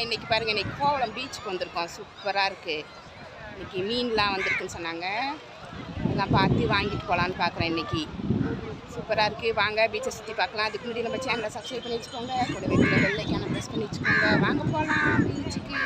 இன்றைக்கி பாருங்கள், இன்றைக்கி கோவளம் பீச்சுக்கு வந்திருக்கோம். சூப்பராக இருக்குது. இன்றைக்கி மீன்லாம் வந்திருக்குன்னு சொன்னாங்க. எல்லாம் பார்த்து வாங்கிட்டு போகலான்னு பார்க்குறேன். இன்றைக்கி சூப்பராக இருக்குது. வாங்க பீச்சை சுற்றி பார்க்கலாம். அதுக்கு முன்னாடி நம்ம சேனலை சப்ஸ்கிரைப் பண்ணி வச்சுக்கோங்க. கூடவே வெள்ளைக்கான ப்ரெஸ் பண்ணி வச்சுக்கோங்க. வாங்க போகலாம் பீச்சுக்கு.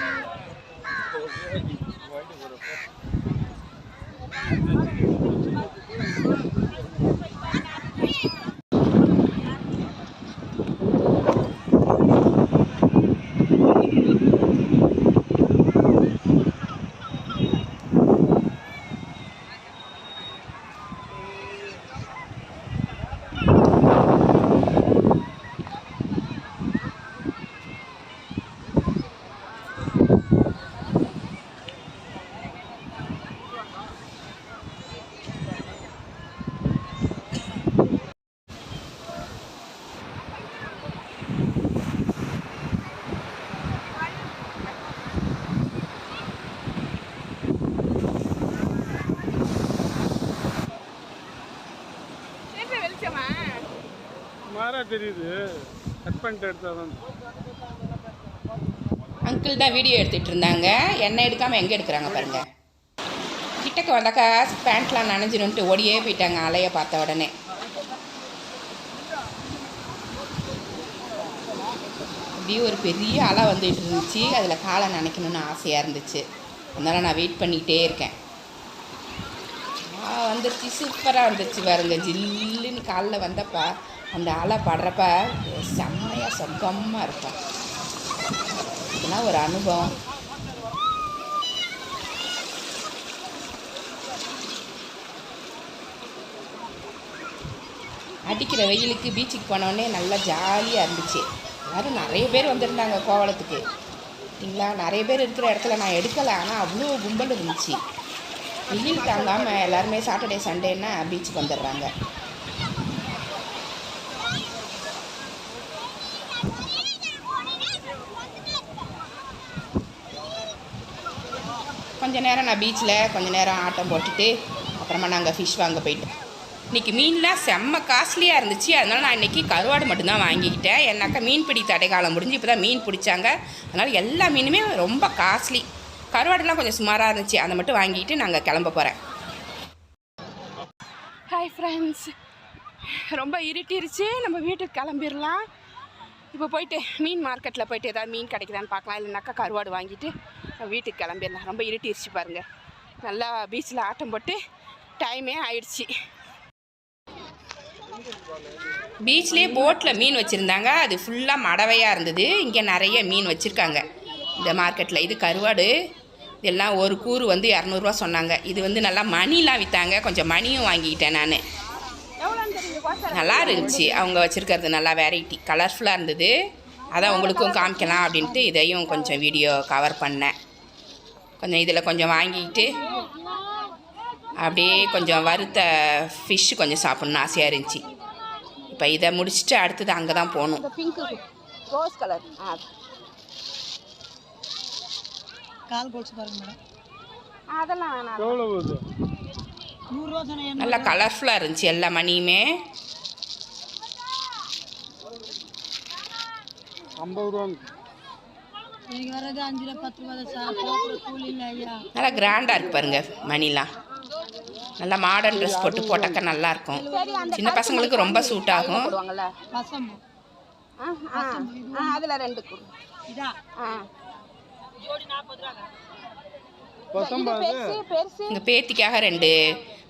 தெரியுது, கட் பண்ணிட்டு எடுத்தாதான். அங்கிள் தான் வீடியோ எடுத்துகிட்டு இருந்தாங்க. எண்ணெய் எடுக்காமல் எங்கே எடுக்கிறாங்க பாருங்க. கிட்டக்கு வந்தாக்கா பேண்ட்லாம் நனைஞ்சிருன்ட்டு ஓடியே போயிட்டாங்க அலையை பார்த்த உடனே. அப்படியே ஒரு பெரிய அலை வந்துட்டு இருந்துச்சு. அதில் காலை நனைக்கணும்னு ஆசையாக இருந்துச்சு. அதனால் நான் வெயிட் பண்ணிக்கிட்டே இருக்கேன். வந்துருச்சு, சூப்பராக வந்துருச்சு பாருங்க. ஜில்லுன்னு காலில் வந்தப்பா அந்த அலை படுறப்ப செம்மையாக சொக்கமாக இருக்கும். இதெல்லாம் ஒரு அனுபவம். அடிக்கிற வெயிலுக்கு பீச்சுக்கு போனோடனே நல்லா ஜாலியாக இருந்துச்சு. எல்லோரும் நிறைய பேர் வந்திருந்தாங்க கோவளத்துக்கு. சரிங்களா, நிறைய பேர் இருக்கிற இடத்துல நான் எடுக்கலை. ஆனால் அவ்வளோ கும்பல் இருந்துச்சு. வெயில் தாங்காமல் எல்லாருமே சாட்டர்டே சண்டேன்னா பீச்சுக்கு வந்துடுறாங்க. கொஞ்சம் நேரம் நான் பீச்சில் கொஞ்சம் நேரம் ஆட்டம் போட்டுட்டு அப்புறமா நாங்கள் ஃபிஷ் வாங்க போயிட்டோம். இன்றைக்கி மீன்லாம் செம்ம காஸ்ட்லியாக இருந்துச்சு. அதனால் நான் இன்றைக்கி கருவாடு மட்டும்தான் வாங்கிக்கிட்டேன். ஏன்னாக்கா மீன்பிடி தடைக்காலம் முடிஞ்சு இப்போ தான் மீன் பிடிச்சாங்க. அதனால் எல்லா மீனுமே ரொம்ப காஸ்ட்லி. கருவாடுலாம் கொஞ்சம் சுமாராக இருந்துச்சு. அதை மட்டும் வாங்கிட்டு நாங்கள் கிளம்ப போகிறேன். ஹாய் ஃப்ரெண்ட்ஸ், ரொம்ப இருட்டிருச்சு. நம்ம வீட்டுக்கு கிளம்பிடலாம். இப்போ போயிட்டு மீன் மார்க்கெட்டில் போய்ட்டு ஏதாவது மீன் கிடைக்குதான்னு பார்க்கலாம். இல்லைனாக்கா கருவாடு வாங்கிட்டு வீட்டுக்கு கிளம்பிடலாம். ரொம்ப இருட்டிருச்சு பாருங்கள். நல்லா பீச்சில் ஆட்டம் போட்டு டைமே ஆயிடுச்சு. பீச்லேயே போட்டில் மீன் வச்சுருந்தாங்க. அது ஃபுல்லாக மடவையாக இருந்தது. இங்கே நிறைய மீன் வச்சுருக்காங்க இந்த மார்க்கெட்டில். இது கருவாடு. இதெல்லாம் ஒரு கூறு வந்து 200 ரூபா சொன்னாங்க. இது வந்து நல்லா மணிலாம் விற்றாங்க. கொஞ்சம் மணியும் வாங்கிக்கிட்டேன் நான். நல்லா இருந்துச்சு அவங்க வச்சுருக்கிறது. நல்லா வெரைட்டி கலர்ஃபுல்லாக இருந்தது. அதான் உங்களுக்கும் காமிக்கலாம் அப்படின்ட்டு இதையும் கொஞ்சம் வீடியோ கவர் பண்ணேன். கொஞ்சம் இதில் கொஞ்சம் வாங்கிக்கிட்டு அப்படியே கொஞ்சம் வறுத்த ஃபிஷ்ஷு கொஞ்சம் சாப்பிட்ணுன்னு ஆசையாக இருந்துச்சு. இப்போ இதை முடிச்சுட்டு அடுத்தது அங்கே தான் போகணும். ரோஸ் கலர் கால் போச்சு பாருங்க மேடம். அதெல்லாம் நல்லா கலர்ஃபுல்லாக இருந்துச்சு எல்லா மணியுமே. 50 ரூபா. நல்லா கிராண்டாக இருக்குது பாருங்க மணிலாம். நல்லா மாடர்ன் ட்ரெஸ் போட்டாக்கா நல்லாயிருக்கும். சின்ன பசங்களுக்கு ரொம்ப சூட் ஆகும். அதில் 2 எங்கள் பேத்திக்காக 2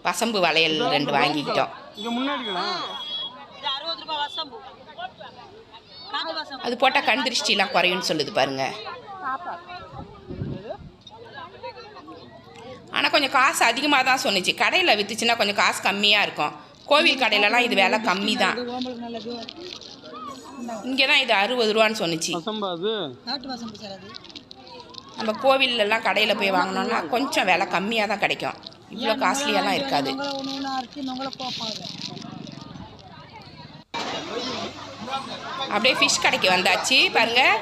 வசம்பு வளையல் 2 வாங்கிக்கிட்டோம். அது போட்டால் கண் திருஷ்டிலாம் குறையும்னு சொல்லுது பாருங்க. ஆனால் கொஞ்சம் காசு அதிகமாக தான் சொன்னிச்சு. கடையில் விற்றுச்சுன்னா கொஞ்சம் காசு கம்மியாக இருக்கும். கோவில் கடையிலலாம் இது விலை கம்மி தான். இங்கே தான் இது 60 ரூபான்னு சொன்னிச்சு. நம்ம கோவிலெல்லாம் கடையில் போய் வாங்கினோன்னா கொஞ்சம் விலை கம்மியாக தான் கிடைக்கும். இவ்வளோ காஸ்ட்லியெல்லாம் இருக்காது. அப்படியே ஃபிஷ் கடைக்கு வந்தாச்சு பாருங்கள்.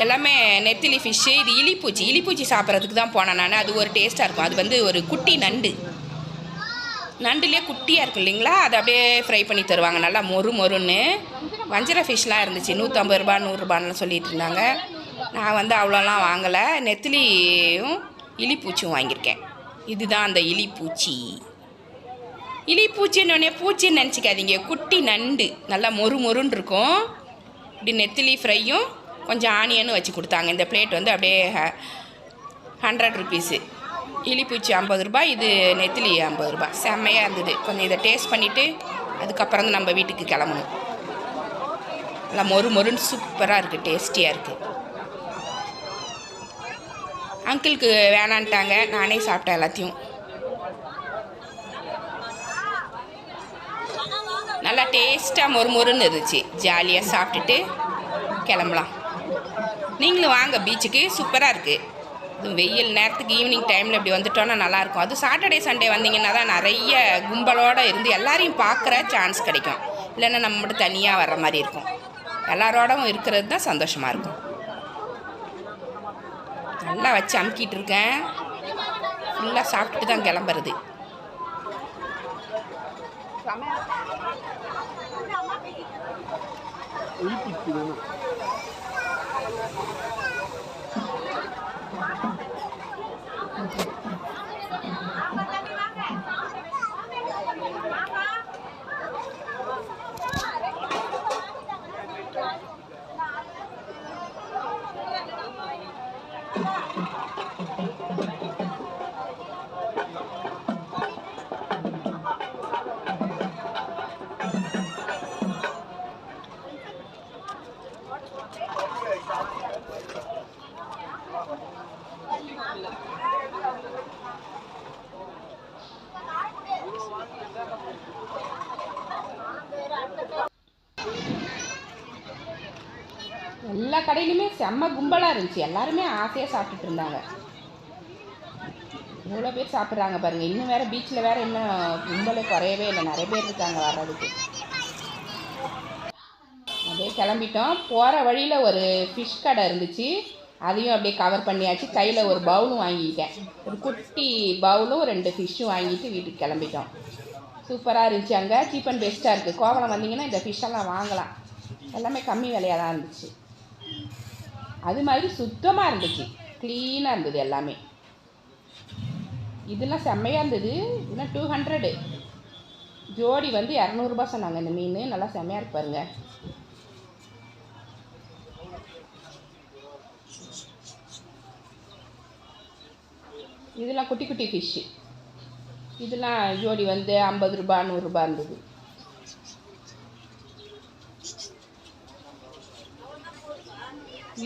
எல்லாமே நெத்திலி ஃபிஷ்ஷு. இது இலிப்பூச்சி சாப்பிட்றதுக்கு தான் போனேன் நான். அது ஒரு டேஸ்ட்டாக இருக்கும். அது வந்து ஒரு குட்டி நண்டுலேயே குட்டியாக இருக்குது இல்லைங்களா, அதை அப்படியே ஃப்ரை பண்ணி தருவாங்க நல்லா மொறுன்னு. வஞ்சர ஃபிஷ்லாம் இருந்துச்சு. 150 ரூபா 100 ரூபான்னு சொல்லிட்டு இருந்தாங்க. நான் வந்து அவ்வளோலாம் வாங்கலை. நெத்திலியும் இலிப்பூச்சியும் வாங்கியிருக்கேன். இதுதான் அந்த இலிப்பூச்சி. இலிப்பூச்சின்னொடனே பூச்சின்னு நினச்சிக்காதீங்க, குட்டி நண்டு நல்லா மொறு மொறுன்னு இருக்கும். இப்படி நெத்திலி ஃப்ரையும் கொஞ்சம் ஆனியனும் வச்சு கொடுத்தாங்க. இந்த பிளேட் வந்து அப்படியே 100 ருபீஸு. இலிப்பூச்சி 50 ரூபாய், இது நெத்திலி 50 ரூபாய். செம்மையாக இருந்தது. கொஞ்சம் இதை டேஸ்ட் பண்ணிவிட்டு அதுக்கப்புறம் தான் நம்ம வீட்டுக்கு கிளம்பணும். நல்லா மொறு மொறுன்னு சூப்பராக இருக்குது, டேஸ்டியாக இருக்குது. அங்கிளுக்கு வேணான்ட்டாங்க, நானே சாப்பிட்டேன் எல்லாத்தையும். நல்லா டேஸ்ட்டாக மொறு மொறுன்னு இருந்துச்சு. ஜாலியாக சாப்பிட்டுட்டு கிளம்பலாம். நீங்களும் வாங்க பீச்சுக்கு, சூப்பராக இருக்குது. இது வெயில் நேரத்துக்கு ஈவினிங் டைமில் இப்படி வந்துட்டோன்னா நல்லாயிருக்கும். அது சாட்டர்டே சண்டே வந்தீங்கன்னா தான் நிறைய கும்பலோடு இருந்து எல்லாரையும் பார்க்குற சான்ஸ் கிடைக்கும். இல்லைன்னா நம்ம மட்டும் தனியாக வர்ற மாதிரி இருக்கும். எல்லாரோடவும் இருக்கிறது தான் சந்தோஷமாக இருக்கும். நல்லா வச்சு அமுக்கிட்டு இருக்கேன். ஃபுல்லாக சாப்பிட்டுட்டு தான் கிளம்புறது. இலிப்பூச்சி வேணும். எல்லா கடையிலுமே செம்ம கும்பலாக இருந்துச்சு. எல்லாருமே ஆசையாக சாப்பிட்டுட்டு இருந்தாங்க. இவ்வளோ பேர் சாப்பிட்றாங்க பாருங்கள். இன்னும் வேறு பீச்சில் வேறு இன்னும் கும்பலே குறையவே இல்லை. நிறைய பேர் இருக்காங்க வர்றதுக்கு. அப்படியே கிளம்பிட்டோம். போகிற வழியில் ஒரு ஃபிஷ் கடை இருந்துச்சு, அதையும் அப்படியே கவர் பண்ணியாச்சு. கையில் ஒரு பவுலும் வாங்கிக்கிட்டேன். ஒரு குட்டி பவுலும் 2 ஃபிஷ்ஷும் வாங்கிட்டு வீட்டுக்கு கிளம்பிட்டோம். சூப்பராக இருந்துச்சு. அங்கே சீப் அண்ட் பெஸ்ட்டாக இருக்குது. கோவளம் வந்தீங்கன்னா இந்த ஃபிஷ்ஷெல்லாம் வாங்கலாம். எல்லாமே கம்மி விலையாக தான் இருந்துச்சு. அது மாதிரி சுத்தமாக இருந்துச்சு, க்ளீனாக இருந்தது எல்லாமே. இதெல்லாம் செம்மையாக இருந்தது. இதெல்லாம் 200 ஜோடி வந்து 200 சொன்னாங்க. இந்த மீன் நல்லா செம்மையாக இருக்கு பாருங்க. இதெல்லாம் குட்டி குட்டி ஃபிஷ்ஷு. இதெல்லாம் ஜோடி வந்து 50 ரூபாய் 100 ரூபாய் இருந்தது.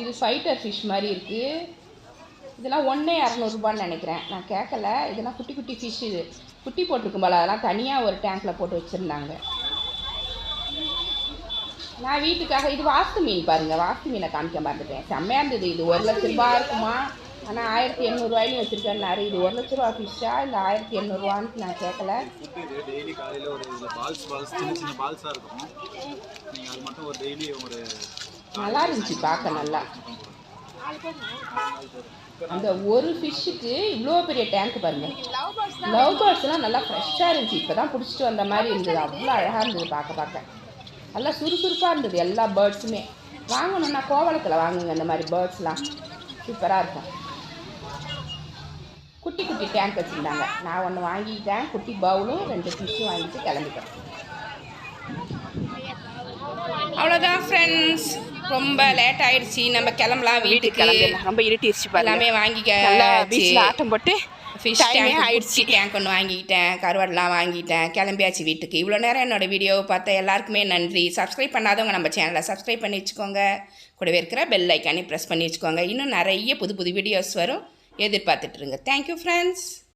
இது ஃபைட்டர் ஃபிஷ் மாதிரி இருக்குது. இதெல்லாம் ஒன்றே 200 ரூபான்னு நினைக்கிறேன். நான் கேட்கல. இதெல்லாம் குட்டி குட்டி ஃபிஷ். இது குட்டி போட்டிருக்கும் போல், அதெல்லாம் தனியாக ஒரு டேங்க்கில் போட்டு வச்சுருந்தாங்க. நான் வீட்டுக்காக இது வாஸ்து மீன் பாருங்கள். வாஸ்து மீனை காமிக்க மறந்துட்டேன். செம்மையாக இருந்தது. இது 1 லட்ச ரூபா இருக்குமா, ஆனால் 1800 ரூபாயிலையும் வச்சுருக்கேன்னாரு. இது 1 லட்ச ரூபா ஃபிஷ்ஷா இல்லை 1800 ரூபான்னு நான் கேட்கல. டெய்லி காலையில் ஒரு பால்ஸ் சின்ன சின்ன பால்ஸாக இருக்கும். நீங்கள் அது மட்டும் ஒரு டெய்லி ஒரு நல்லா இருந்துச்சு பார்க்க. நல்லா அந்த ஒரு ஃபிஷ்ஷுக்கு இவ்வளோ பெரிய டேங்க் பாருங்கள். லவ் பேர்ட்ஸ்லாம் நல்லா ஃப்ரெஷ்ஷாக இருந்துச்சு. இப்போ தான் பிடிச்சிட்டு வந்த மாதிரி இருந்தது. அவ்வளோ அழகாக இருந்தது பார்க்க. நல்லா சுறுசுறுப்பாக இருந்தது எல்லா பேர்ட்ஸுமே. வாங்கணுன்னா கோவளத்தில் வாங்குங்க. இந்த மாதிரி பேர்ட்ஸ்லாம் சூப்பராக இருக்கும். குட்டி குட்டி டேங்க் வச்சுருந்தாங்க. நான் ஒன்று வாங்கிக்கிட்டேன். குட்டி பவுலும் 2 ஃபிஷ்ஷும் வாங்கிட்டு கிளம்பிட்டேன். அவ்வளோதான் ஃப்ரெண்ட்ஸ், ரொம்ப லேட் ஆயிடுச்சு. நம்ம கிளம்பலாம் வீட்டுக்கு. ரொம்ப இருட்டிடுச்சு. எல்லாமே வாங்கிக்க பீச்சில் ஆட்டம் போட்டு ஃபிஷ் டேங்க் ஆயிடுச்சு. டேங்க் ஒன்று வாங்கிக்கிட்டேன், கருவாடெலாம் வாங்கிட்டேன், கிளம்பியாச்சு வீட்டுக்கு. இவ்வளோ நேரம் என்னோடய வீடியோவை பார்த்த எல்லாருக்குமே நன்றி. சப்ஸ்கிரைப் பண்ணாதவங்க நம்ம சேனலை சப்ஸ்கிரைப் பண்ணி வச்சுக்கோங்க. கூடவே இருக்கிற பெல் ஐக்கானே ப்ரெஸ் பண்ணி வச்சுக்கோங்க. இன்னும் நிறைய புது புது வீடியோஸ் வரும், எதிர்பார்த்துட்ருங்க. Thank you friends.